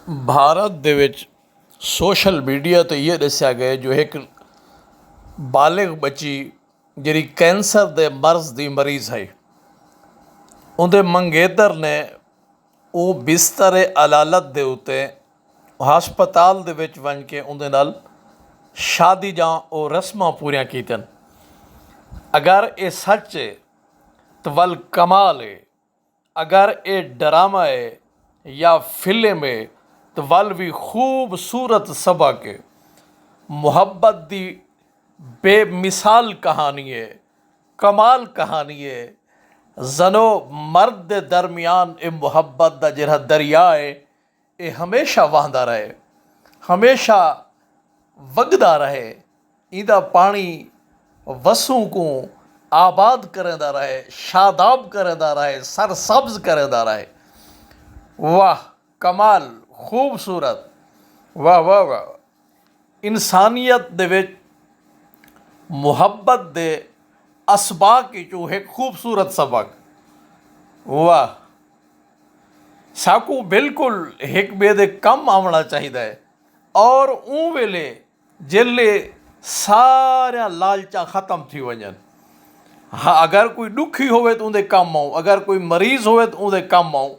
ਭਾਰਤ ਦੇ ਵਿੱਚ social media 'ਤੇ ਇਹ ਦੱਸਿਆ ਗਿਆ ਜੋ ਇੱਕ ਬਾਲਿਗ ਬੱਚੀ ਜਿਹੜੀ ਕੈਂਸਰ ਦੇ ਮਰਜ਼ ਦੀ ਮਰੀਜ਼ ਹੈ, ਉਹਦੇ ਮੰਗੇਤਰ ਨੇ ਉਹ ਬਿਸਤਰੇ ਅਦਾਲਤ ਦੇ ਉੱਤੇ ਹਸਪਤਾਲ ਦੇ ਵਿੱਚ ਬਣ ਕੇ ਉਹਦੇ ਨਾਲ ਸ਼ਾਦੀ ਜਾਂ ਉਹ ਰਸਮਾਂ ਪੂਰੀਆਂ ਕੀਤੀਆਂ। ਅਗਰ ਇਹ ਸੱਚ ਹੈ ਤਾਂ ਵੱਲ ਕਮਾਲ ਹੈ, ਅਗਰ ਇਹ ਡਰਾਮਾ ਹੈ ਜਾਂ ਫਿਲਮ ਹੈ तो वल भी खूबसूरत सबक है। मुहब्बत दी बेमिसाल कहानी है, कमाल कहानी है। जनो मर्द दे दरमियान ये मुहब्बत दा जिहड़ा दरिया है ये हमेशा वहदा रहे, हमेशा वगदा रहे। इहदा पानी वसूं को आबाद करेंदा रहे, शादाब करेंदा रहे, सरसब्ज करेंदा रहे। वाह कमाल, खूबसूरत, वाह वाह वाह। इंसानियत दे विच मुहब्बत दे असबाक चो एक खूबसूरत सबक। वाह, साकू बिल्कुल एक बे दे कम आना चाहिए है। और ऊँ वेले जिले सारा लालचा ख़त्म थी वजन। हाँ, अगर कोई दुखी होवे तो उनके कम आऊँ, अगर कोई मरीज़ होवे तो उनके कम आऊँ।